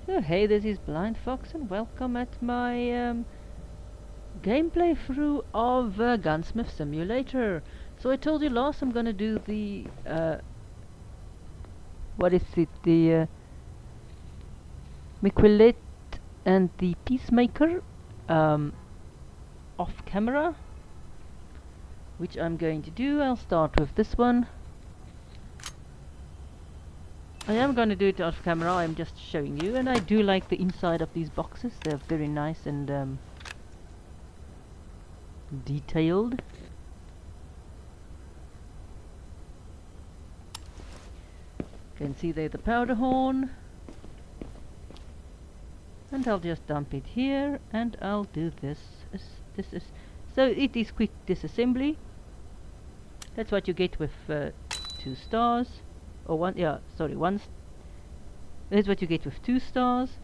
So hey, this is Blind Fox and welcome at my gameplay through of Gunsmith Simulator. So I told you last I'm gonna do the what is it, the requeired and the peacemaker um, off camera, which I'm going to do. I'll start with this one. I am going to do it off camera, I'm just showing you, and I do like the inside of these boxes. They're very nice and detailed. You can see there the powder horn, and I'll just dump it here, and I'll do this. This is so it is quick disassembly. That's what you get with 2 stars, or one. Yeah, sorry, that's what you get with 2 stars.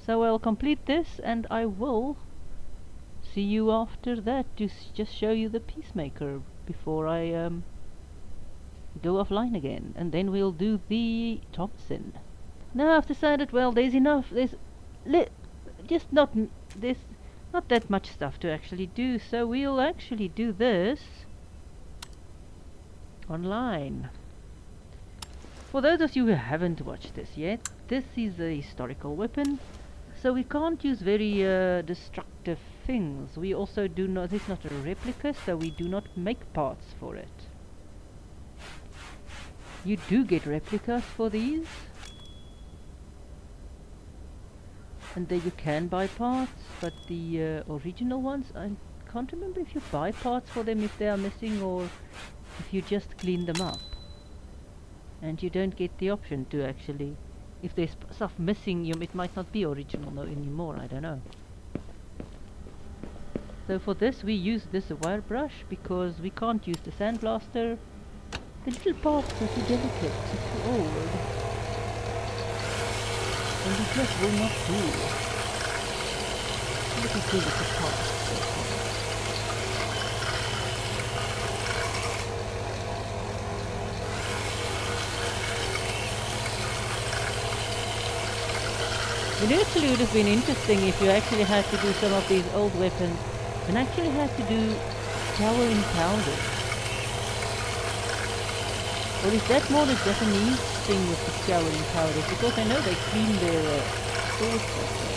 So I'll complete this, and I will see you after that to just show you the peacemaker before I go offline again, and then we'll do the Thompson. Now I've decided, well, there's enough. Just not there's not that much stuff to actually do, so we'll actually do this online. For those of you who haven't watched this yet, this is a historical weapon, so we can't use very destructive things. We also do not. This is not a replica, so we do not make parts for it. You do get replicas for these, and then you can buy parts, but the original ones, I can't remember if you buy parts for them if they are missing, or if you just clean them up. And you don't get the option to actually, if there's stuff missing, it might not be original anymore, I don't know. So for this we use this wire brush, because we can't use the sandblaster. The little parts are too delicate, too old, and it just will not do. Let me see the parts. It actually would have been interesting if you actually had to do some of these old weapons and actually had to do scouring powder. Or is that more the Japanese thing with the scouring powder? Because I know they clean their swords like that.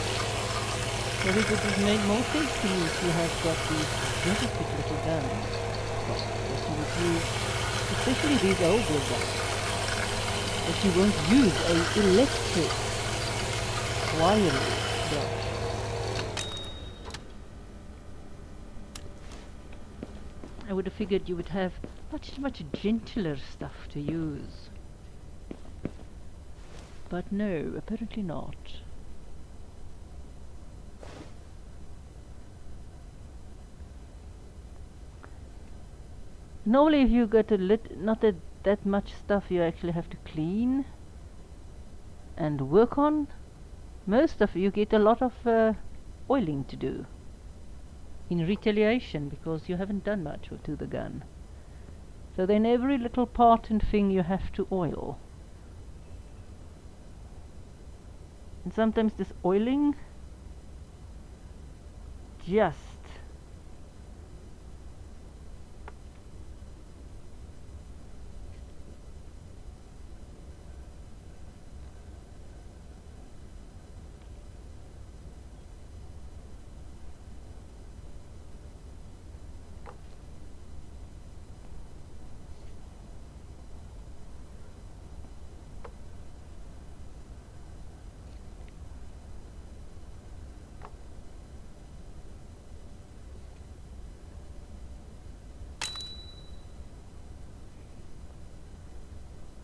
So it would have made more sense to me if you have got these interesting little guns. Well, that you would use, especially these older guns, that you won't use a electric wiry brush. I would have figured you would have much gentler stuff to use. But no, apparently not. Normally if you got not that much stuff you actually have to clean and work on, most of you get a lot of oiling to do in retaliation, because you haven't done much to the gun. So then every little part and thing you have to oil. And sometimes this oiling just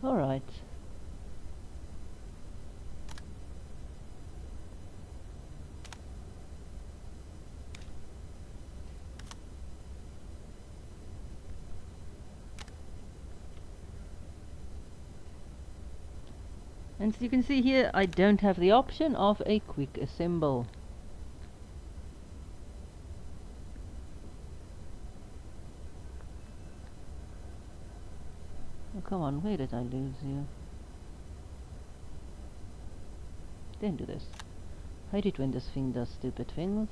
alright. And so you can see here I don't have the option of a quick assemble. Oh, come on, where did I lose you? Don't do this. I hate it when this thing does stupid things.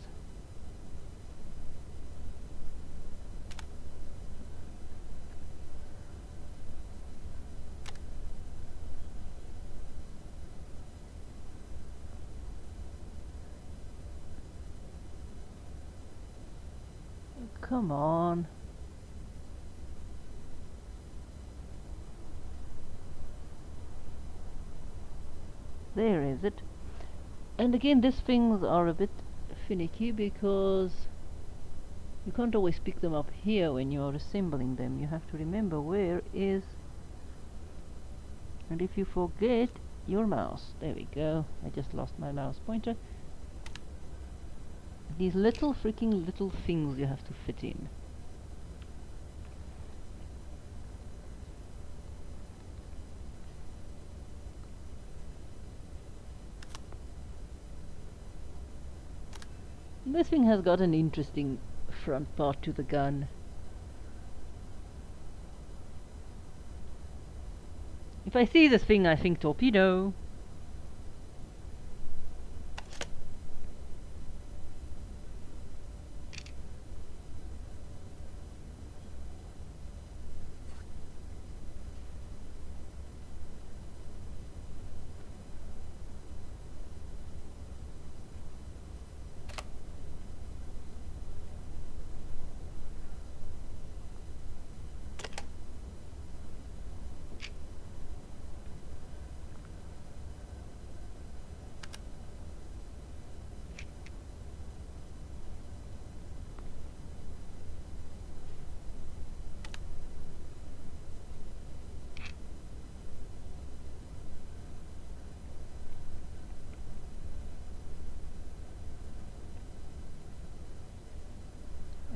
Come on. There is it. And again, these things are a bit finicky because you can't always pick them up here when you're assembling them. You have to remember where is, and if you forget your mouse, there we go, I just lost my mouse pointer. These little freaking little things you have to fit in. This thing has got an interesting front part to the gun. If I see this thing, I think torpedo.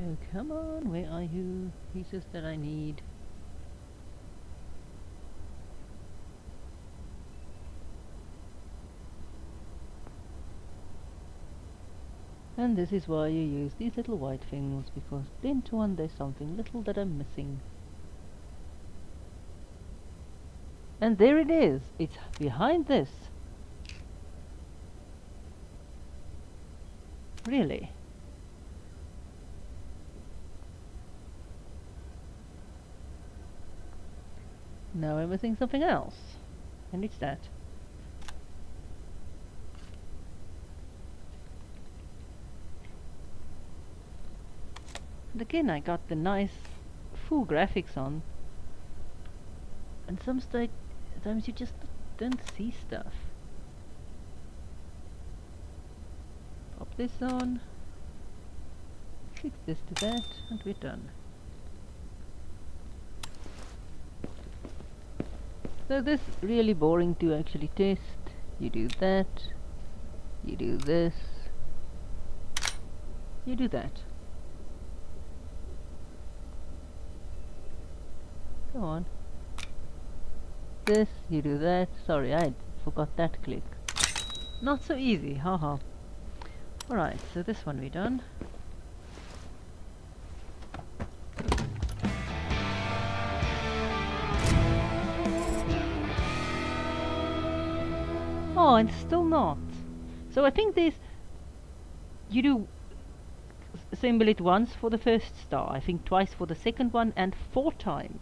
Oh, come on, where are you? Pieces that I need. And this is why you use these little white things, because then to one there's something little that I'm missing. And there it is. It's behind this. Really? Now I'm missing something else. And it's that. And again, I got the nice full graphics on. And sometimes you just don't see stuff. Pop this on. Fix this to that, and we're done. So this is really boring to actually test. You do that. You do this. You do that. Go on. This, you do that. Sorry, I forgot that click. Not so easy, haha. Alright, so this one we done. Oh, and still not. So I think this, you do assemble it once for the first star, I think twice for the second one, and 4 times,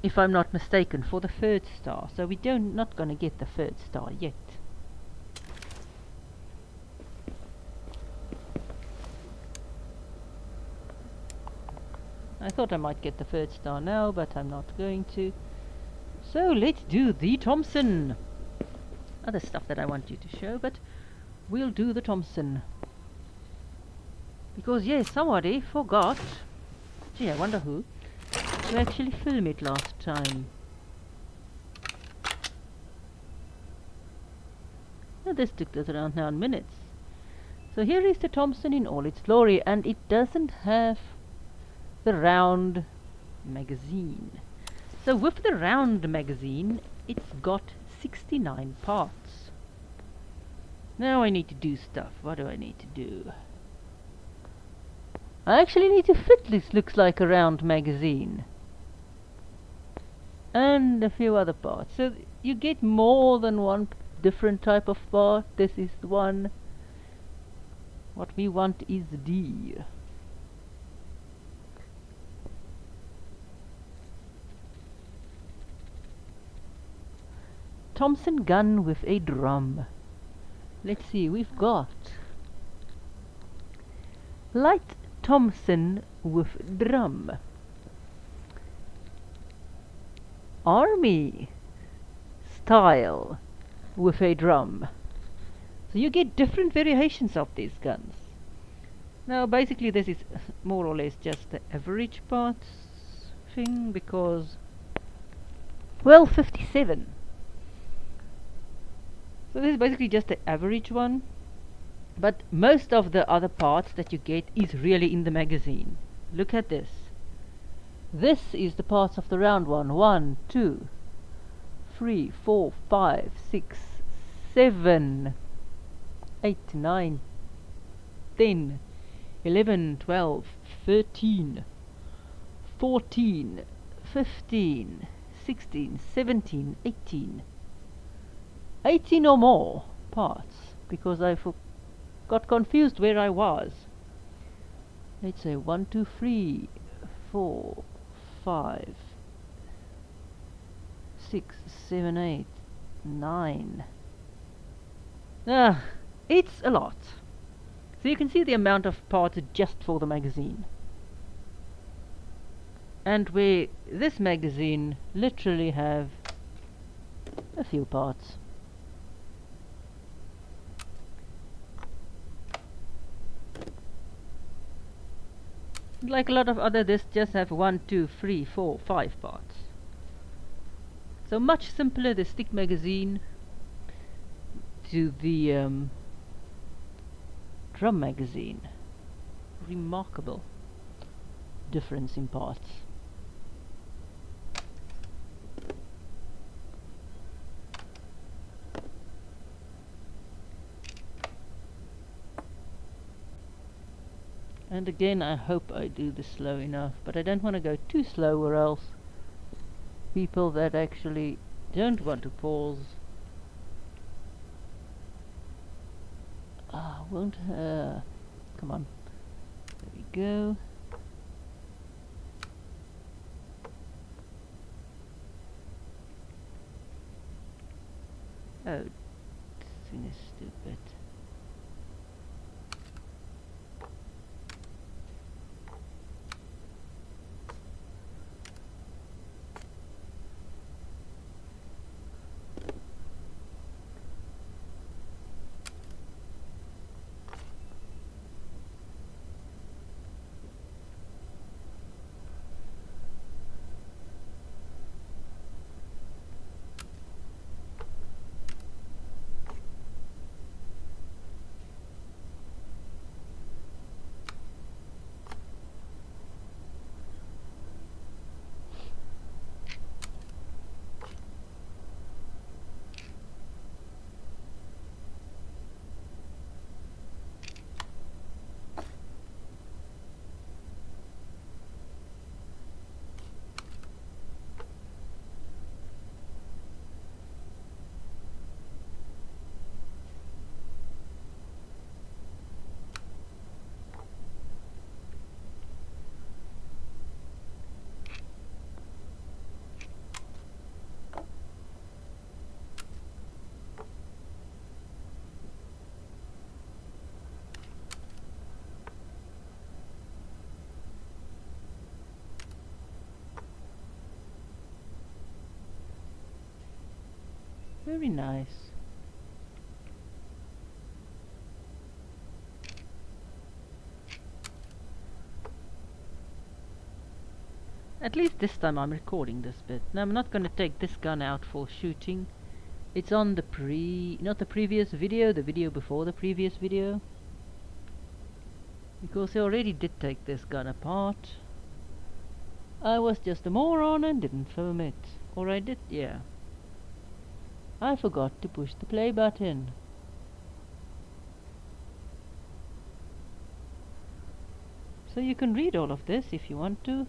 if I'm not mistaken, for the third star. So we not gonna get the third star yet. I thought I might get the third star now, but I'm not going to. So let's do the Thompson. Other stuff that I want you to show, but we'll do the Thompson. Because yes, somebody forgot, gee, I wonder who, to actually film it last time. Now this took us around 9 minutes. So here is the Thompson in all its glory, and it doesn't have the round magazine. So with the round magazine, it's got 69 parts. Now I need to do stuff. What do I need to do? I actually need to fit this, looks like a round magazine. And a few other parts. So you get more than one different type of part. This is the one. What we want is D. Thompson gun with a drum. Let's see, we've got light Thompson with drum. Army style with a drum. So you get different variations of these guns. Now basically this is more or less just the average parts thing, because, well, 57. So this is basically just the average one, but most of the other parts that you get is really in the magazine. Look at this. This is the parts of the round one. 1, 2, 3, 4, 5, 6, 7, 8, 9, 10, 11, 12, 13, 14, 15, 16, 17, 18. 18 or more parts, because I got confused where I was. Let's say 1, 2, 3, 4, 5, 6, 7, 8, 9. It's a lot. So you can see the amount of parts just for the magazine. And where this magazine literally have a few parts. Like a lot of other, this just have 1, 2, 3, 4, 5 parts. So much simpler the stick magazine to the drum magazine. Remarkable difference in parts. And again, I hope I do this slow enough, but I don't want to go too slow, or else people that actually don't want to pause won't. Come on, there we go. Oh, this thing is stupid. Very nice. At least this time I'm recording this bit. Now I'm not going to take this gun out for shooting. It's on the not the previous video, the video before the previous video. Because I already did take this gun apart. I was just a moron and didn't film it. Or I did, yeah. I forgot to push the play button. So you can read all of this if you want to.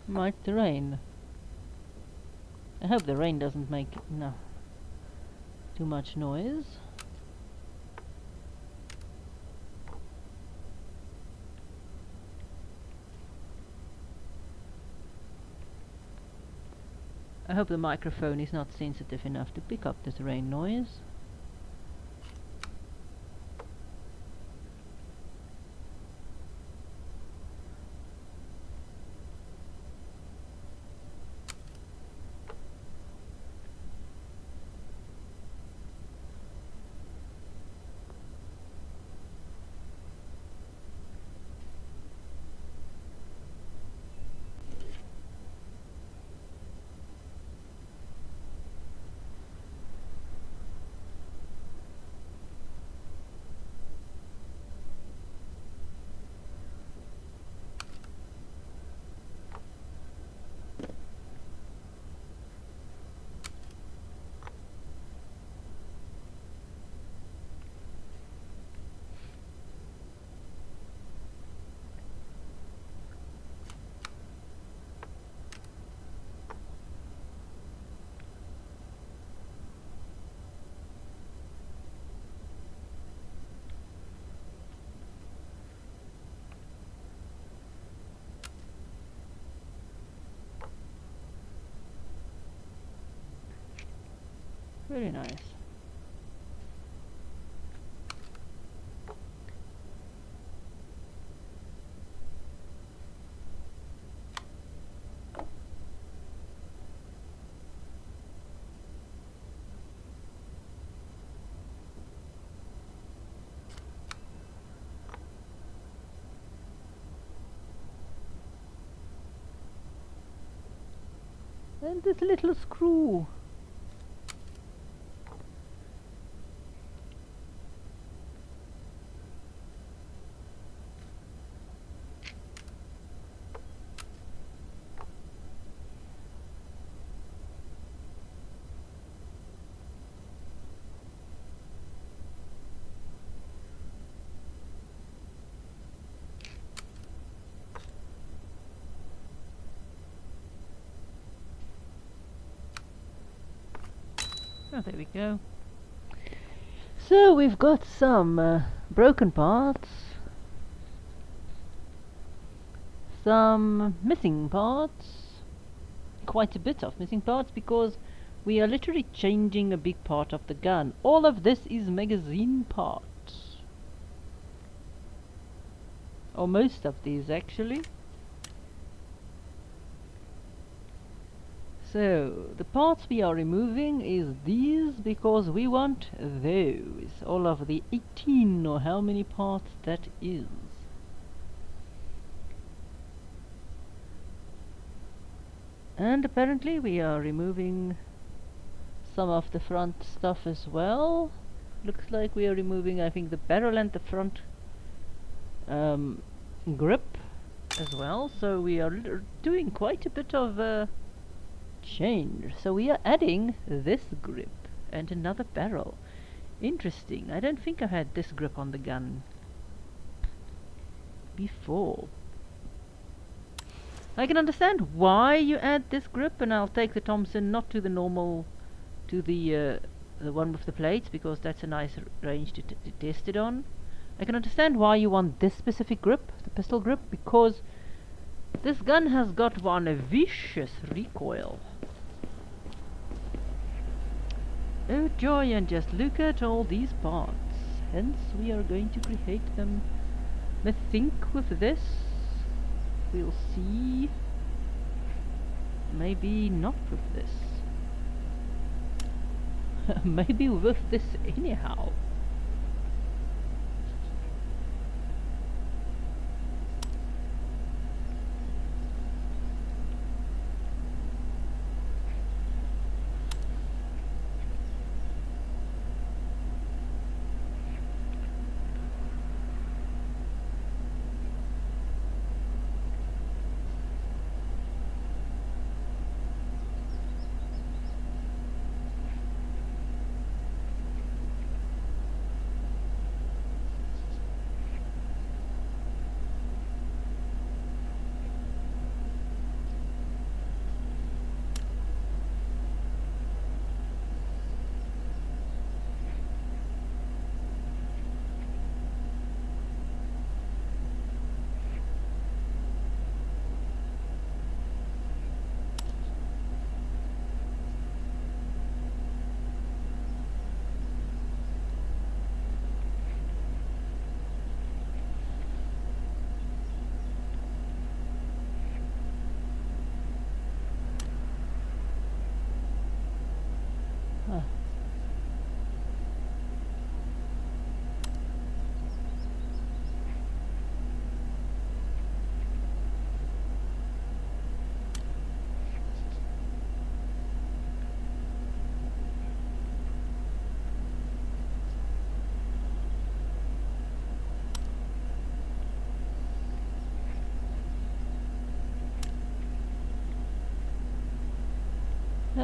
Might rain. I hope the rain doesn't make too much noise. I hope the microphone is not sensitive enough to pick up this rain noise. Very nice. And this little screw. Oh, there we go. So we've got some broken parts, some missing parts, quite a bit of missing parts because we are literally changing a big part of the gun. All of this is magazine parts, or most of these actually. So the parts we are removing is these because we want those, all of the 18 or how many parts that is. And apparently we are removing some of the front stuff as well. Looks like we are removing, I think, the barrel and the front grip as well. So we are doing quite a bit of change. So we are adding this grip and another barrel. Interesting. I don't think I've had this grip on the gun before. I can understand why you add this grip, and I'll take the Thompson not to the normal, to the one with the plates, because that's a nice range to test it on. I can understand why you want this specific grip, the pistol grip, because this gun has got one vicious recoil. Oh joy, and just look at all these parts. Hence we are going to create them. I think with this we'll see. Maybe not with this. Maybe with this anyhow.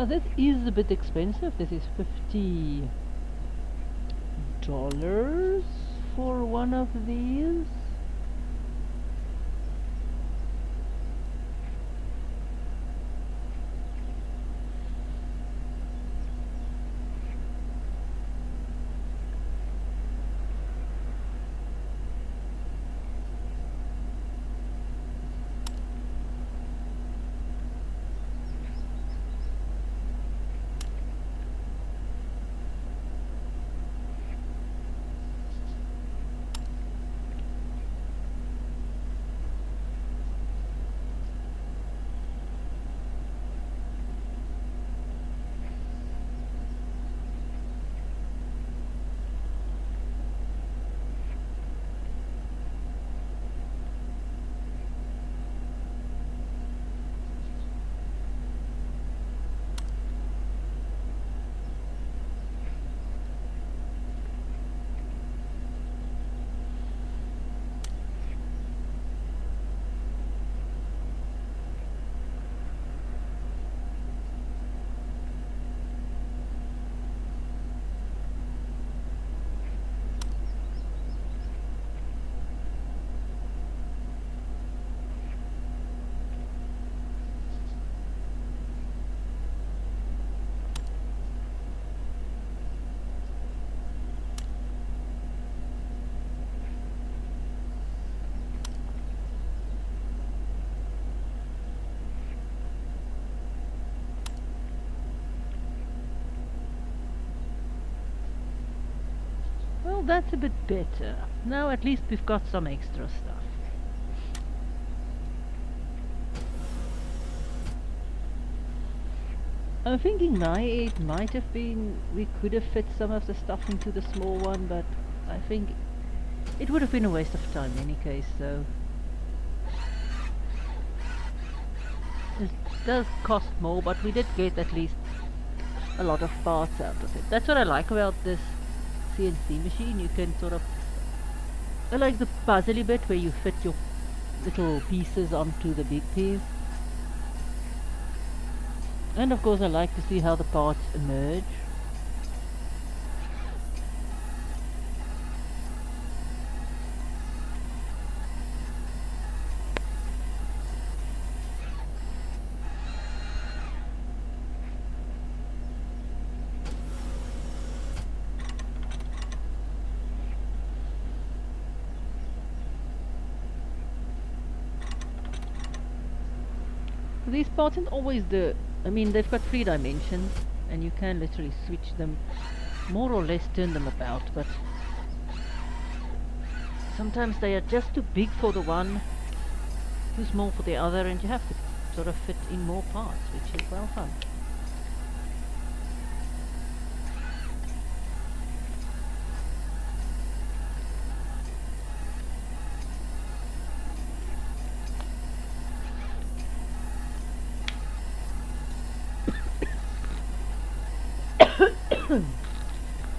Now this is a bit expensive. This is $50 for one of these. Well, that's a bit better. Now at least we've got some extra stuff. I'm thinking it might have been, we could have fit some of the stuff into the small one, but I think it would have been a waste of time in any case, so. It does cost more, but we did get at least a lot of parts out of it. That's what I like about this CNC machine. You can sort of, I like the puzzly bit where you fit your little pieces onto the big piece. And of course I like to see how the parts emerge. These parts aren't always I mean, they've got 3 dimensions, and you can literally switch them, more or less turn them about, but sometimes they are just too big for the one, too small for the other, and you have to sort of fit in more parts, which is well fun.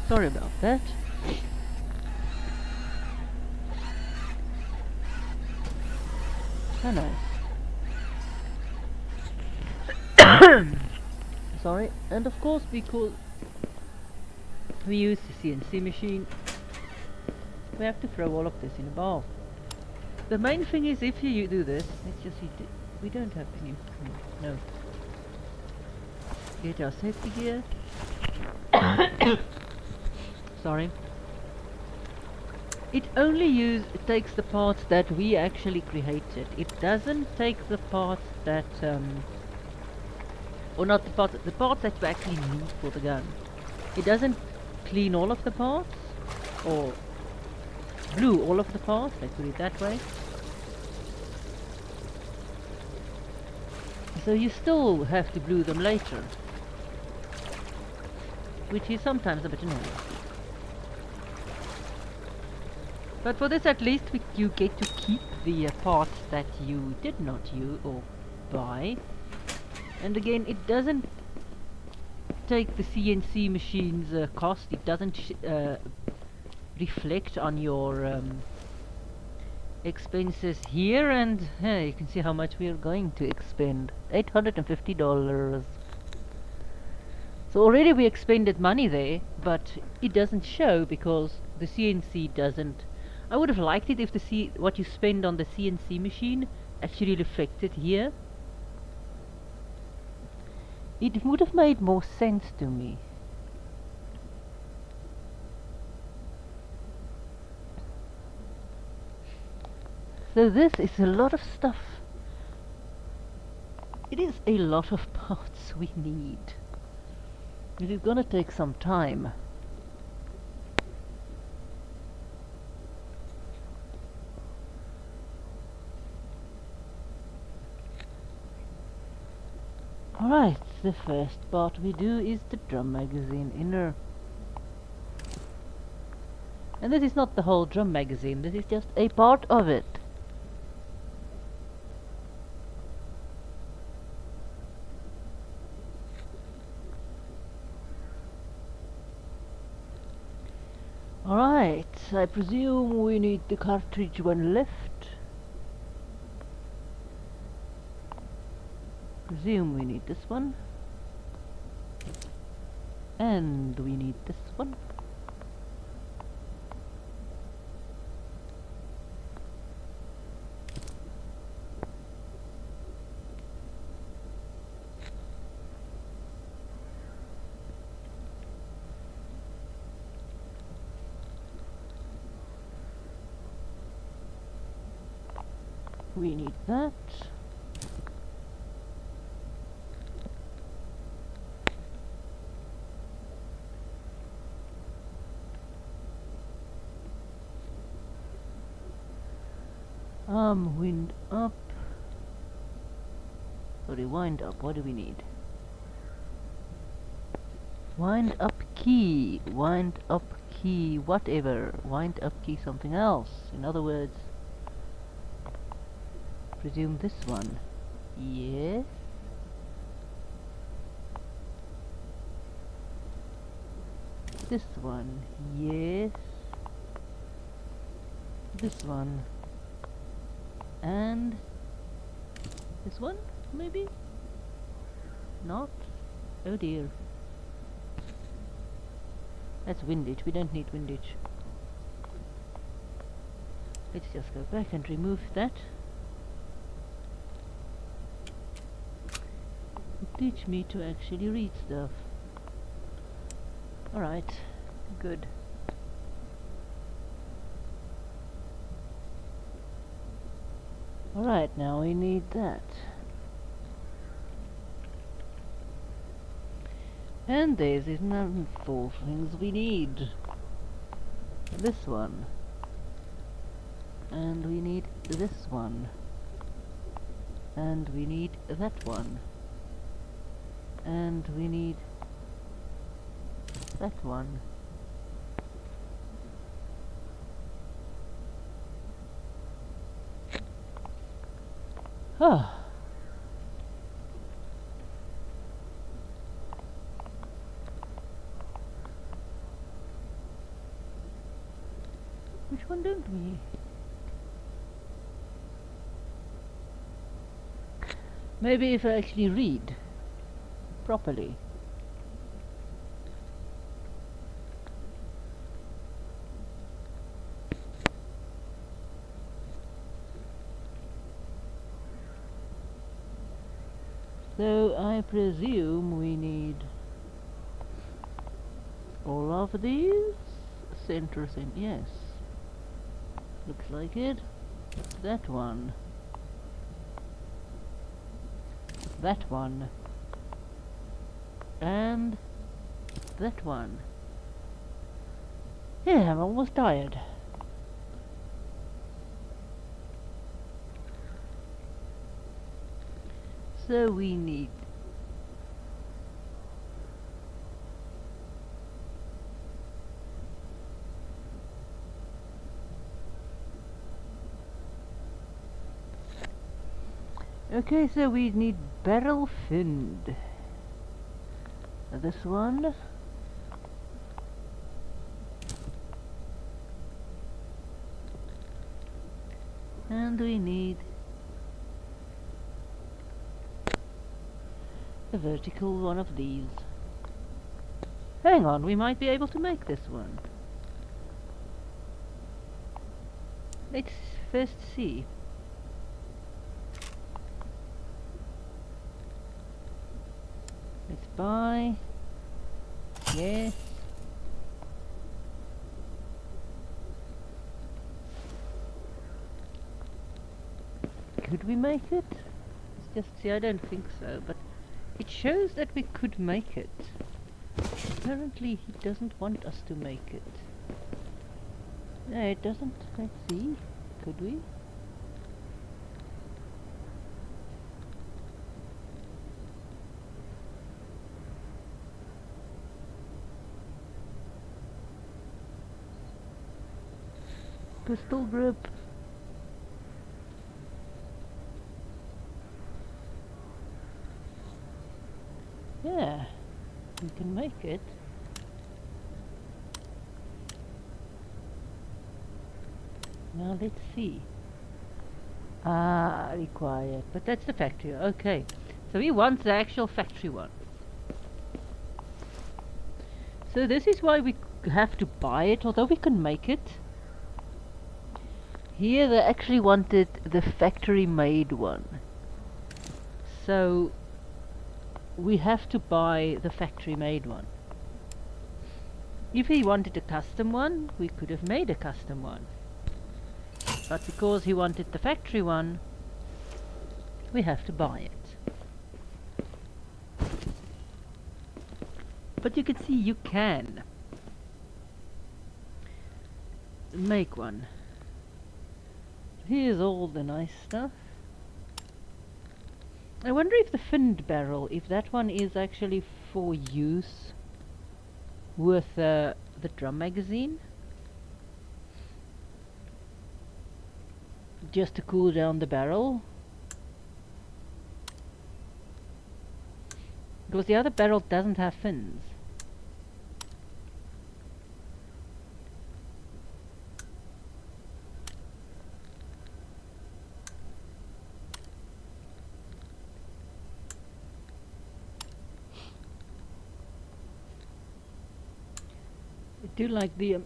Sorry about that. How nice. Sorry, and of course because we use the CNC machine, we have to throw all of this in a bowl. The main thing is if you do this, let's just see, we don't have any, no. Get our safety gear. Sorry. It only takes the parts that we actually created. It doesn't take the parts that, or not the parts that you actually need for the gun. It doesn't clean all of the parts, or glue all of the parts, let's put it that way. So you still have to glue them later, which is sometimes a bit annoying. But for this at least you get to keep the parts that you did not use or buy. And again, it doesn't take the CNC machine's cost. It doesn't reflect on your expenses here, and you can see how much we are going to expend. $850. So already we expended money there, but it doesn't show because the CNC doesn't. I would have liked it if what you spend on the CNC machine actually reflected here. It would have made more sense to me. So this is a lot of stuff. It is a lot of parts we need. It is gonna take some time. Alright, the first part we do is the drum magazine inner. And this is not the whole drum magazine, this is just a part of it. Alright, I presume we need the cartridge one left. Presume we need this one. And we need this one. We need that. Wind up. Sorry, wind up. What do we need? Wind up key. Wind up key. Whatever. Wind up key something else. In other words, presume this one. Yes. This one. Yes. This one. And this one, maybe? Not? Oh dear. That's windage. We don't need windage. Let's just go back and remove that. Teach me to actually read stuff. Alright, good. Alright, now we need that. And there's another 4 things we need. This one. And we need this one. And we need that one. And we need that one. Ah. Which one don't we? Maybe if I actually read properly. So I presume we need all of these. Center, yes. Looks like it. That one. That one. And that one. Yeah, I'm almost tired. So we need okay, so we need barrel finned. This one. And we need a vertical one of these. Hang on, we might be able to make this one. Let's first see. Let's buy. Yes. Could we make it? Let's just see, I don't think so, but it shows that we could make it. Apparently he doesn't want us to make it. No, it doesn't. Let's see. Could we? Pistol grip. Yeah, we can make it. Now let's see. Ah, required. But that's the factory. Okay. So he wants the actual factory one. So this is why we have to buy it, although we can make it. Here they actually wanted the factory made one. So we have to buy the factory made one. If he wanted a custom one, we could have made a custom one. But because he wanted the factory one, we have to buy it. But you can see you can make one. Here's all the nice stuff. I wonder if the finned barrel, if that one is actually for use with the drum magazine. Just to cool down the barrel. Because the other barrel doesn't have fins. I do like the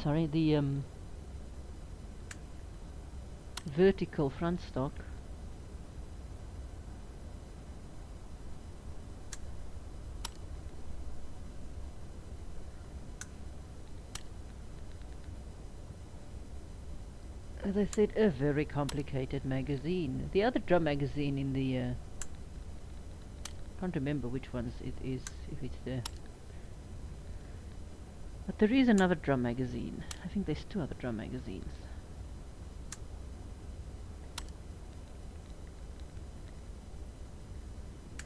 sorry, the vertical front stock. As I said, a very complicated magazine. The other drum magazine in the can't remember which ones it is, if it's the, but there is another drum magazine. I think there's two other drum magazines.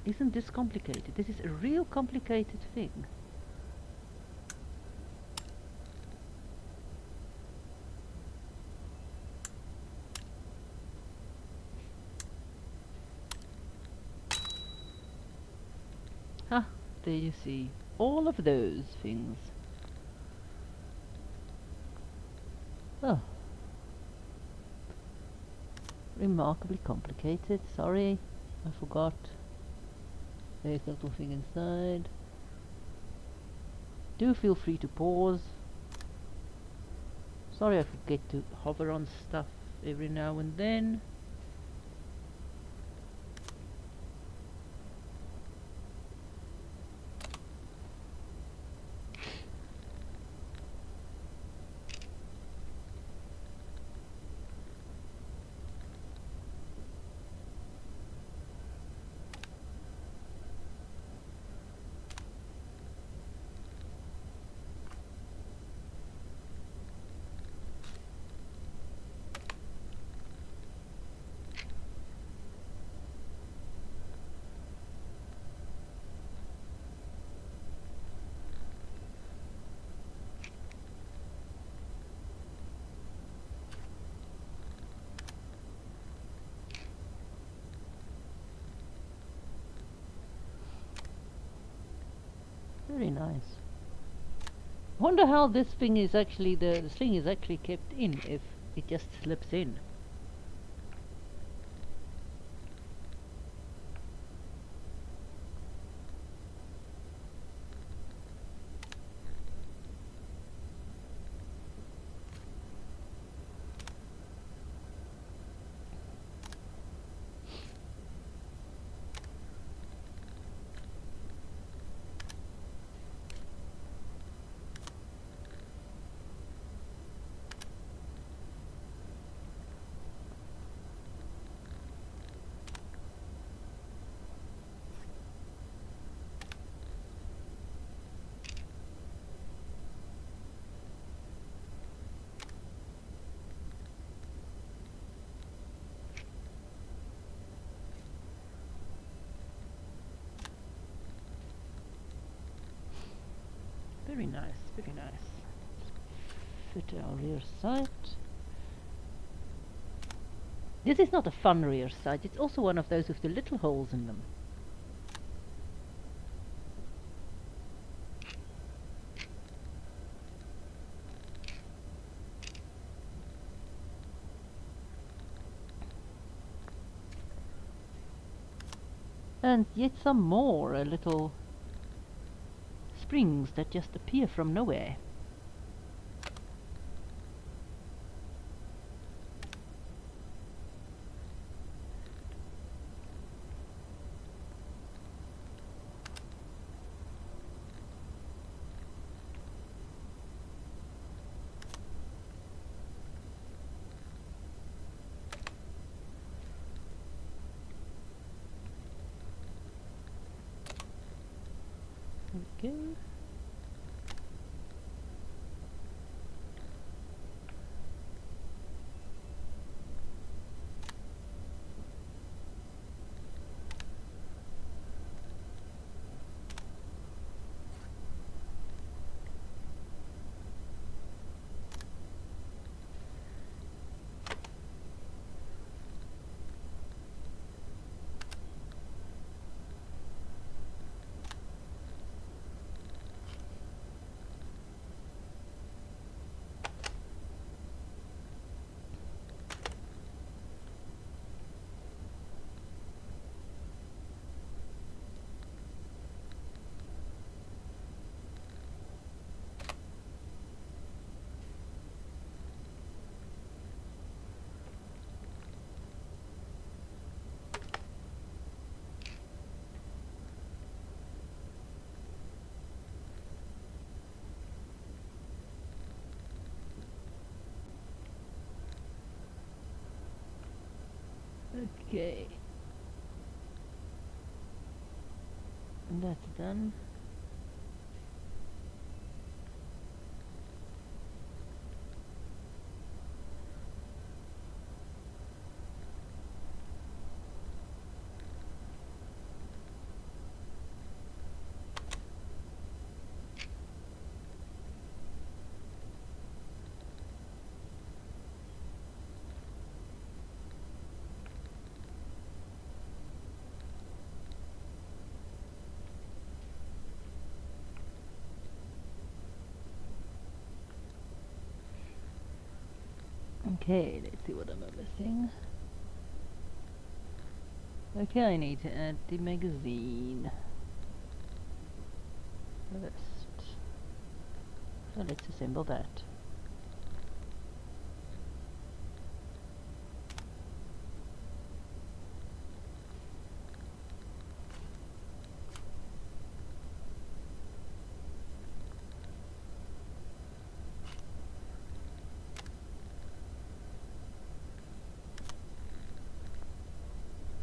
Isn't this complicated? This is a real complicated thing. Ah, there you see. All of those things. Oh. Remarkably complicated. Sorry, I forgot. There's a little thing inside. Do feel free to pause. Sorry I forget to hover on stuff every now and then. Very nice. Wonder how this thing is actually, the sling is actually kept in, if it just slips in. Very nice, very nice. Fit our rear sight. This is not a fun rear sight, it's also one of those with the little holes in them. And yet some more little springs that just appear from nowhere. Okay. Okay. And that's done. Okay, let's see what I'm missing. Okay, I need to add the magazine first. So let's assemble that.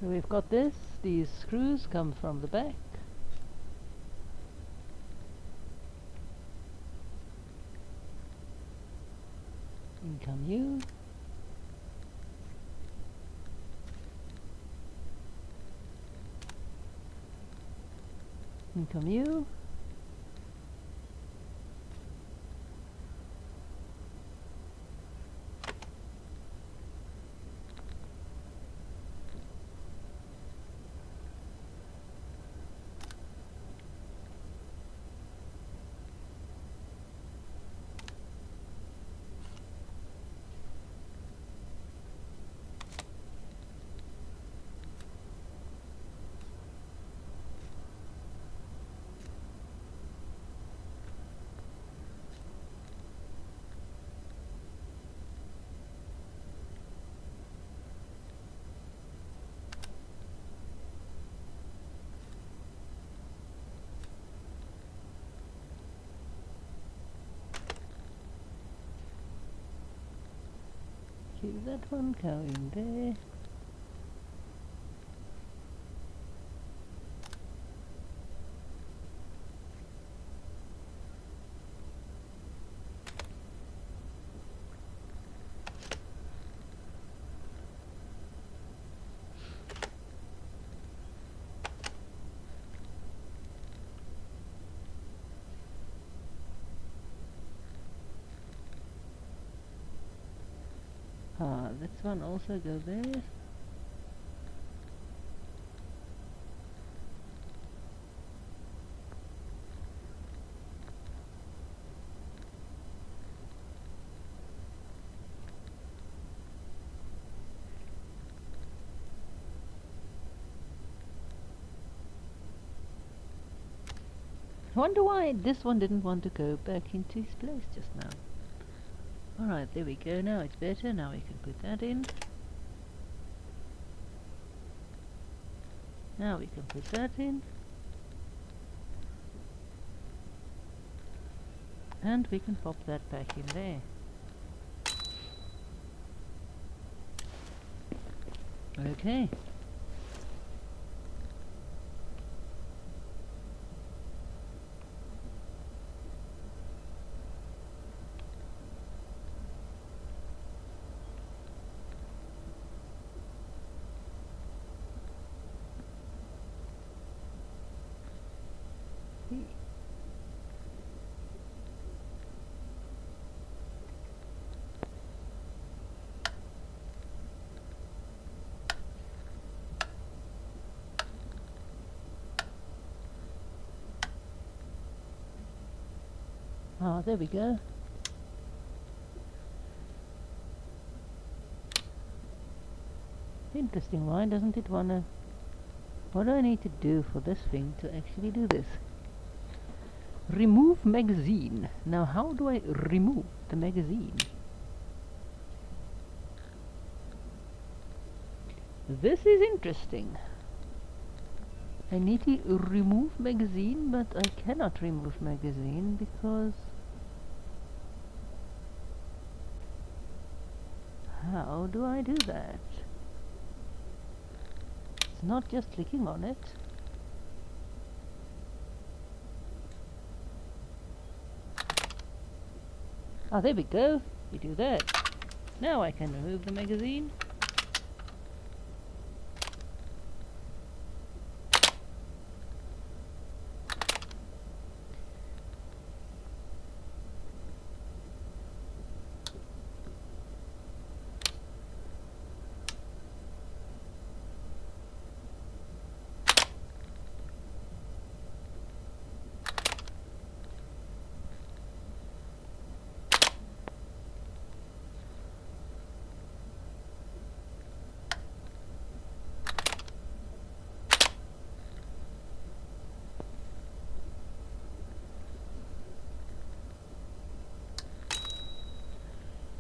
So we've got this. These screws come from the back. In come you. In come you. Keep that one going there. This one also go there. I wonder why this one didn't want to go back into his place just now. Alright, there we go. Now it's better. Now we can put that in. Now we can put that in. And we can pop that back in there. Okay. There we go. Interesting, why doesn't it wanna... What do I need to do for this thing to actually do this? Remove magazine. Now how do I remove the magazine? This is interesting. I need to remove magazine, but I cannot remove magazine because... How do I do that? It's not just clicking on it. There we go. We do that. Now I can remove the magazine.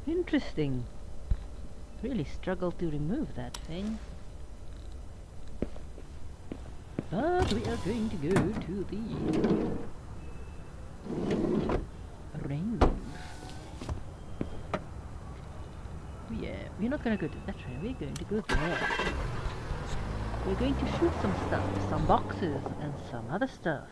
Interesting. Really struggled to remove that thing. But we are going to go to the range. Yeah, we're not going to go to that way, we're going to go there. We're going to shoot some stuff, some boxes and some other stuff.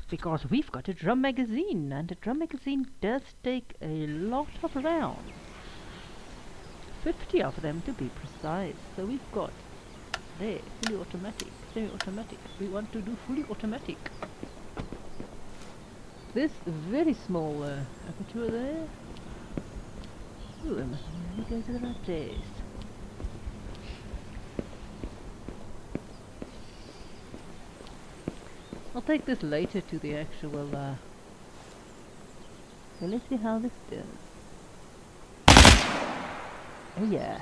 Because we've got a drum magazine, and a drum magazine does take a lot of rounds. 50 of them to be precise. So we've got there, fully automatic, semi-automatic. We want to do fully automatic. This very small aperture there. Ooh, I must really go to the right place. I'll take this later to the actual, so let's see how this does. Oh yeah.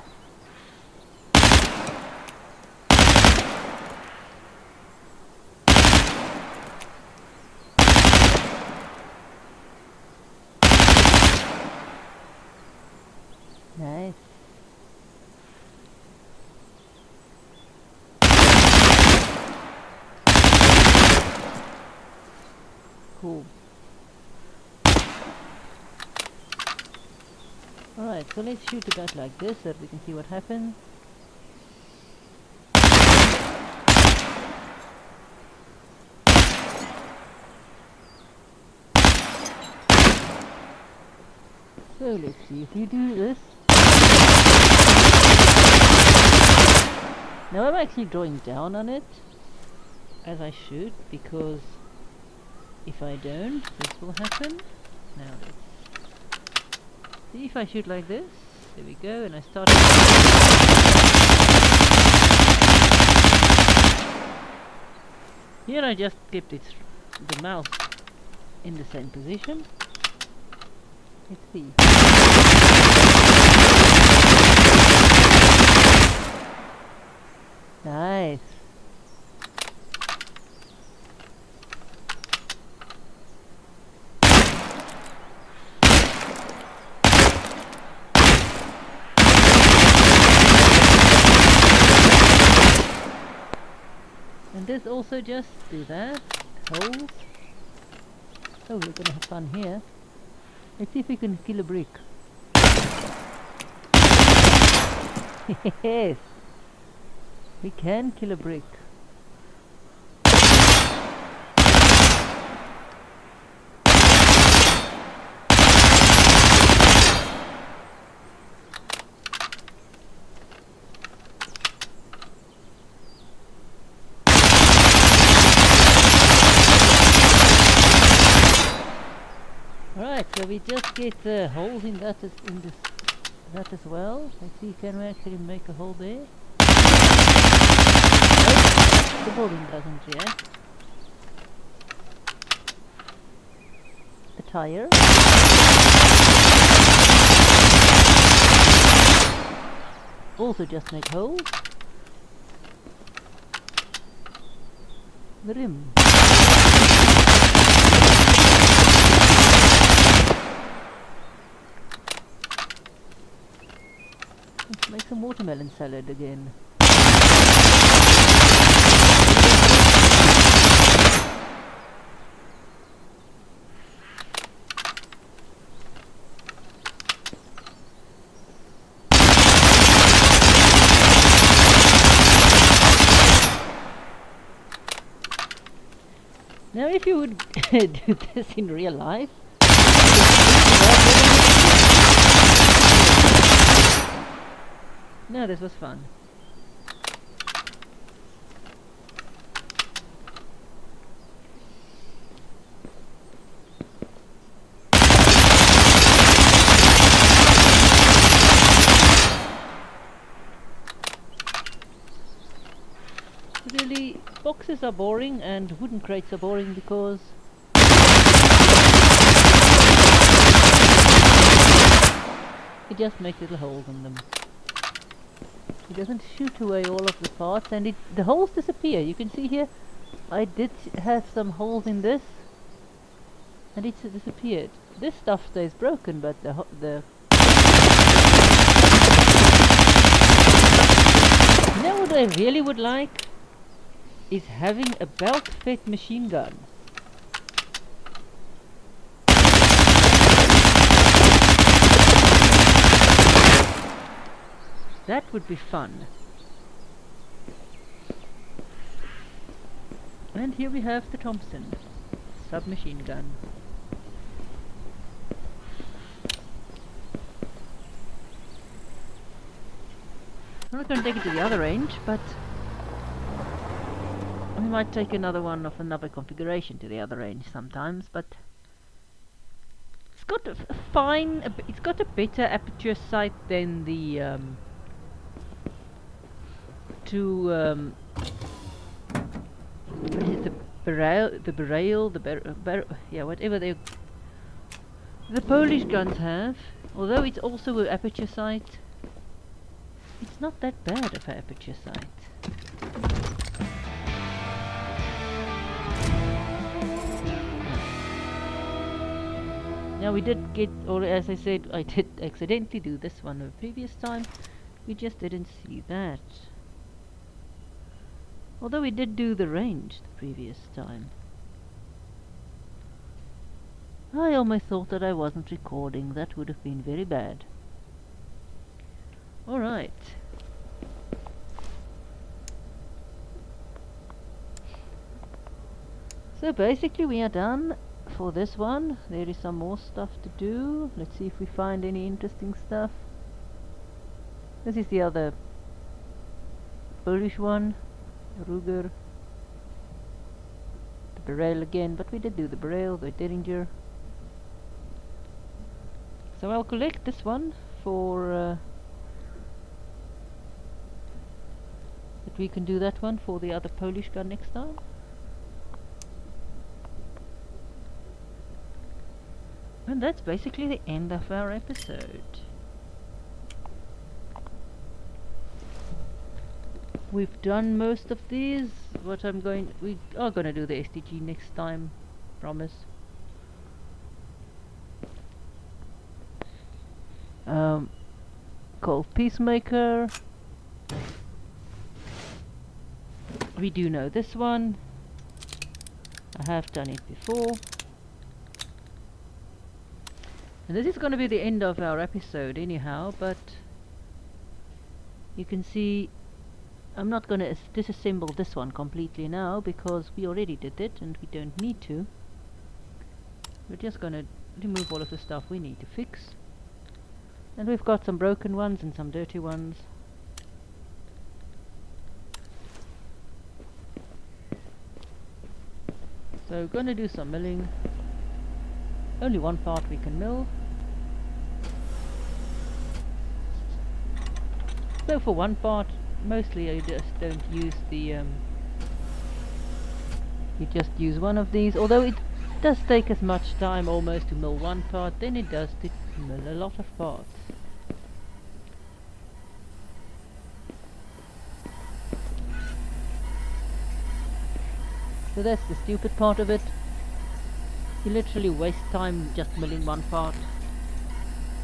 Nice. Cool. Alright, so let's shoot about like this so that we can see what happens. So let's see if we do this. Now I'm actually drawing down on it, as I should, because if I don't, this will happen. Now let's see if I shoot like this. There we go, and I start. Here I just kept the mouse in the same position. Let's see. Nice. And this also just do that. Holes. Oh, we're gonna have fun here. Let's see if we can kill a brick. Yes! We can kill a brick. Alright, so we just get holes in that as well. Let's see, can we actually make a hole there? The building doesn't yet. A tire. Also just make holes. The rim. Let's make some watermelon salad again. Now if you would do this in real life, no, this was fun. Really, boxes are boring and wooden crates are boring because it just makes little holes in them. It doesn't shoot away all of the parts, and the holes disappear. You can see here I did have some holes in this and it's disappeared. This stuff stays broken, but the you know what I really would like is having a belt-fed machine gun. That would be fun. And here we have the Thompson submachine gun. I'm not going to take it to the other range, but we might take another one of another configuration to the other range sometimes. But it's got a fine, it's got a better aperture sight than the what is it, yeah, whatever the Polish guns have. Although it's also an aperture sight, it's not that bad of an aperture sight. Now we did get, or as I said, I did accidentally do this one the previous time. We just didn't see that. Although we did do the range the previous time. I almost thought that I wasn't recording. That would have been very bad. Alright. So basically we are done for this one. There is some more stuff to do. Let's see if we find any interesting stuff. This is the other Polish one. Ruger. The barrel again, but we did do the barrel, the Derringer. So I'll collect this one for that we can do that one for the other Polish gun next time. And that's basically the end of our episode. We've done most of these. We are going to do the STG next time, promise. Called Peacemaker. We do know this one. I have done it before. And this is going to be the end of our episode anyhow, but you can see I'm not going to disassemble this one completely now because we already did it and we don't need to. We're just going to remove all of the stuff we need to fix. And we've got some broken ones and some dirty ones. So we're going to do some milling. Only one part we can mill. So for one part, mostly I just don't use the you just use one of these, although it does take as much time almost to mill one part than it does to mill a lot of parts. So that's the stupid part of it. You literally waste time just milling one part.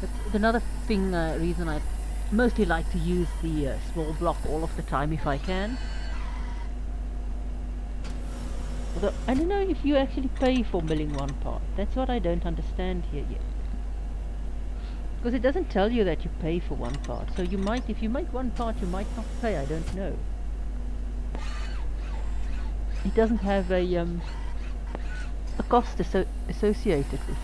That's another thing, reason I mostly like to use the small block all of the time if I can. Although I don't know if you actually pay for milling one part. That's what I don't understand here yet. Because it doesn't tell you that you pay for one part. So you might, if you make one part, you might not pay. I don't know. It doesn't have a cost associated with it.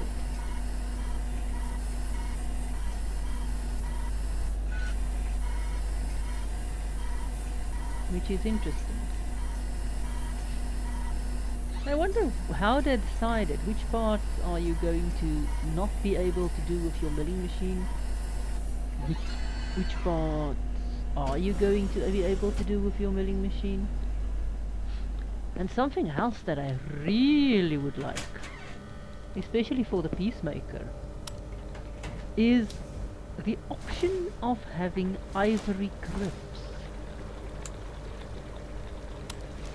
Which is interesting. I wonder how they decided which parts are you going to not be able to do with your milling machine, which parts are you going to be able to do with your milling machine. And something else that I really would like, especially for the Peacemaker, is the option of having ivory grips.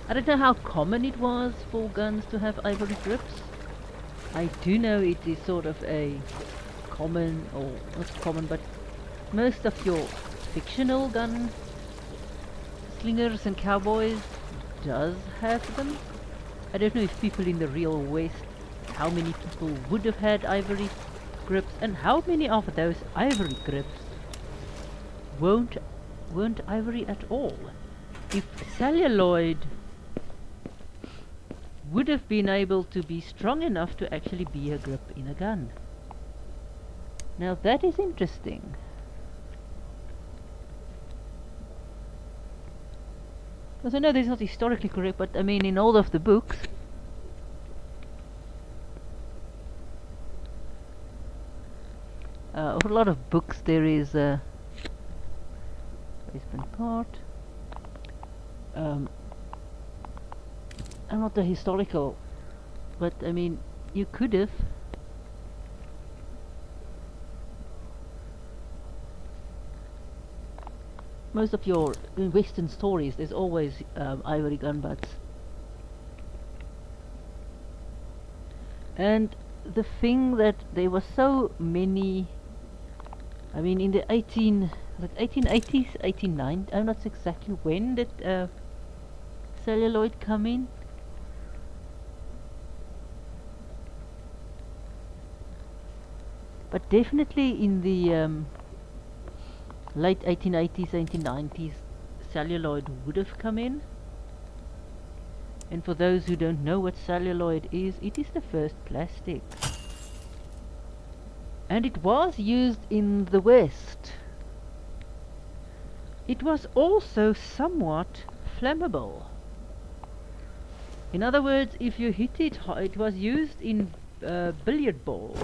I don't know how common it was for guns to have ivory grips. I do know it is sort of a common, or not common, but most of your fictional gun slingers and cowboys does have them. I don't know if people in the real West, how many people would have had ivory grips, and how many of those ivory grips weren't ivory at all. If celluloid would have been able to be strong enough to actually be a grip in a gun. Now that is interesting. Because I know this is not historically correct, but I mean in all of the books, a lot of books there is a basement part. I'm not the historical, but I mean you could have. Most of your Western stories, there's always ivory gun butts. And the thing that there were so many, I mean in the 1880s, 1890s, I'm not exactly when did celluloid come in. But definitely in the late 1880s, 1890s, celluloid would have come in. And for those who don't know what celluloid is, it is the first plastic. And it was used in the West. It was also somewhat flammable. In other words, if you hit it, it was used in billiard balls.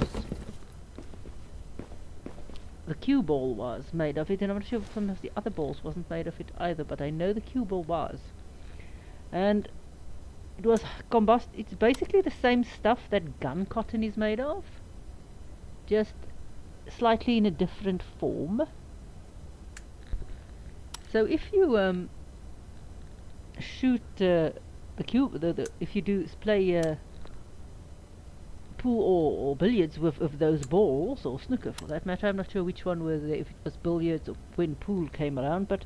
the cue ball was made of it, and I'm not sure if some of the other balls wasn't made of it either, but I know the cue ball was. And it was it's basically the same stuff that gun cotton is made of, just slightly in a different form. So if you shoot the cube, if you do play pool or billiards with those balls, or snooker for that matter, I'm not sure which one was if it was billiards or when pool came around, but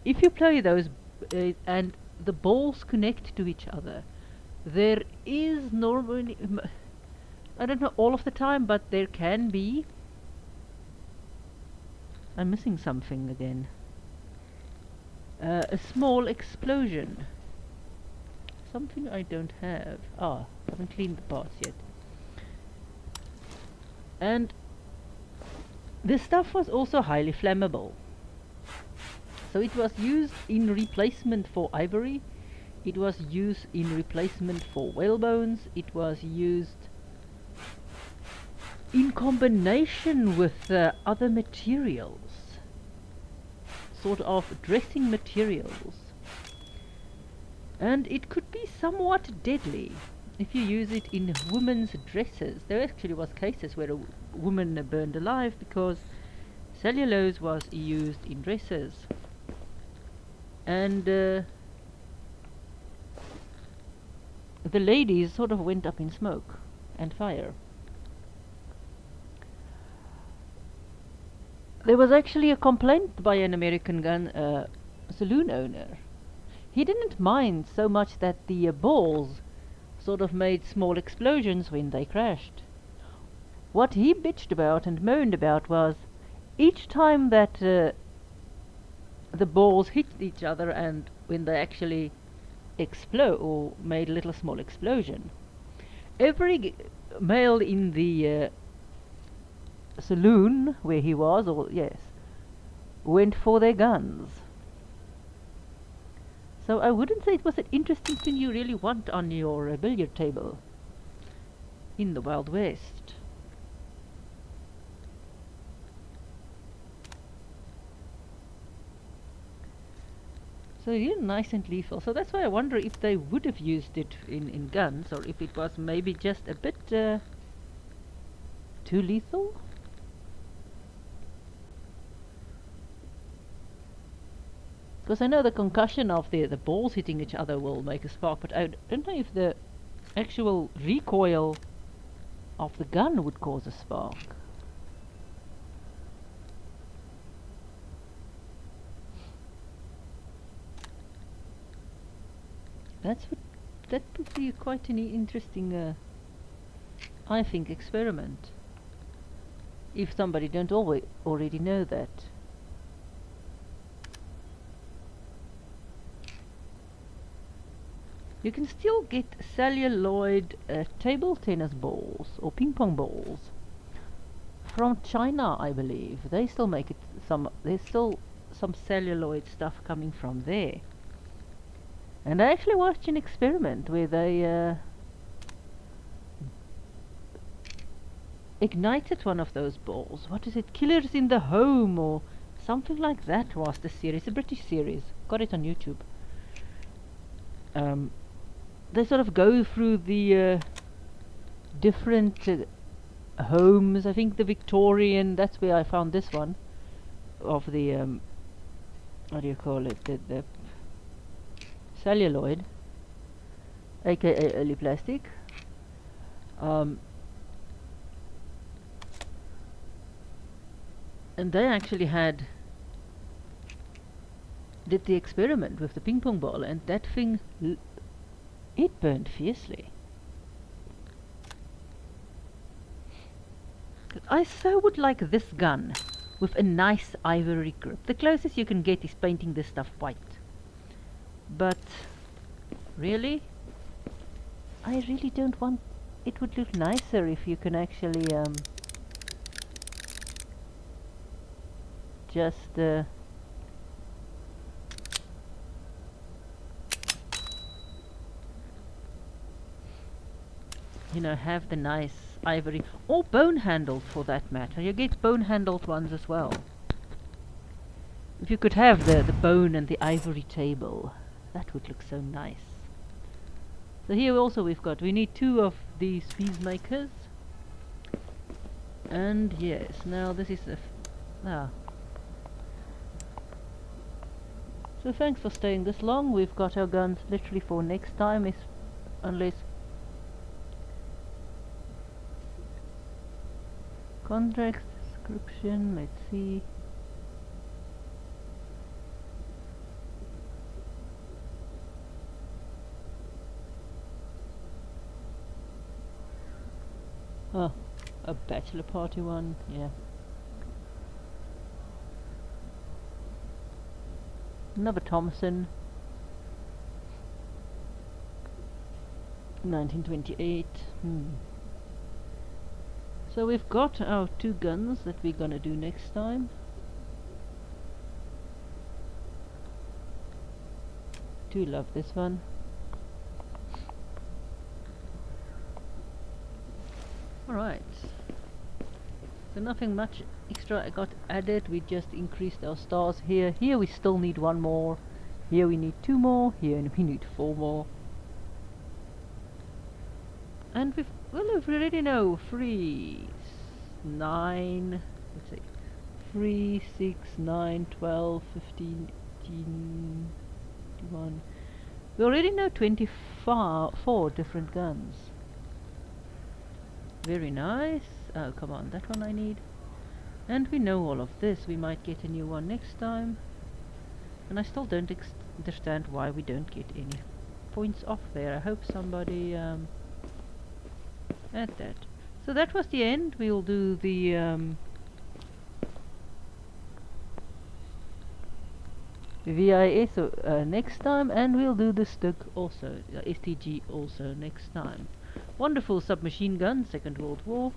if you play those and the balls connect to each other, there is normally, I don't know all of the time, but there can be, I'm missing something again, a small explosion. Something I don't have. I haven't cleaned the parts yet. And this stuff was also highly flammable. So it was used in replacement for ivory. It was used in replacement for whalebones. It was used in combination with other materials, sort of dressing materials. And it could be somewhat deadly if you use it in women's dresses. There actually was cases where a woman burned alive because cellulose was used in dresses. And the ladies sort of went up in smoke and fire. There was actually a complaint by an American saloon owner. He didn't mind so much that the balls sort of made small explosions when they crashed. What he bitched about and moaned about was each time that the balls hit each other and when they actually explode or made a little small explosion, every male in the saloon where he was, went for their guns. So I wouldn't say it was an interesting thing you really want on your billiard table in the Wild West. So really nice and lethal. So that's why I wonder if they would have used it in guns, or if it was maybe just a bit too lethal. Because I know the concussion of the balls hitting each other will make a spark, but I don't know if the actual recoil of the gun would cause a spark. That would be quite an interesting, I think, experiment. If somebody don't already know that. You can still get celluloid table tennis balls or ping pong balls from China, I believe. They still make it. There's still some celluloid stuff coming from there. And I actually watched an experiment where they ignited one of those balls. What is it? Killers in the Home or something like that was the series. A British series. Got it on YouTube. They sort of go through the different homes. I think the Victorian, that's where I found this one, of the, what do you call it, the celluloid, aka early plastic. And they actually did the experiment with the ping pong ball, and that thing, it burned fiercely. I so would like this gun with a nice ivory grip. The closest you can get is painting this stuff white. But really, I really don't want. It would look nicer if you can actually just you know, have the nice ivory, or bone handled for that matter. You get bone handled ones as well. If you could have the bone and the ivory table, that would look so nice. So here also we need 2 of these peacemakers. And yes, now this is so thanks for staying this long. We've got our guns literally for next time, unless contract description, let's see. Oh, a bachelor party one, yeah. Another Thompson. 1928. So we've got our 2 guns that we're gonna do next time. Do love this one. Alright. So nothing much extra I got added. We just increased our stars here. Here we still need 1 more. Here we need 2 more. Here we need 4 more. And we already know 3, 9, let's see, 3, 6, 9, 12, 15, 18, 21. We already know 24 different guns. Very nice. Oh, come on, that one I need. And we know all of this. We might get a new one next time. And I still don't understand why we don't get any points off there. I hope somebody add that. So that was the end. We'll do the VIS next time, and we'll do the STG also, STG also next time. Wonderful submachine gun, Second World War.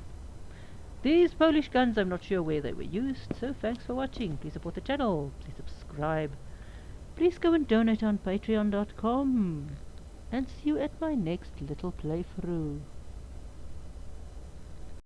These Polish guns, I'm not sure where they were used, so thanks for watching. Please support the channel, please subscribe. Please go and donate on patreon.com. And see you at my next little playthrough.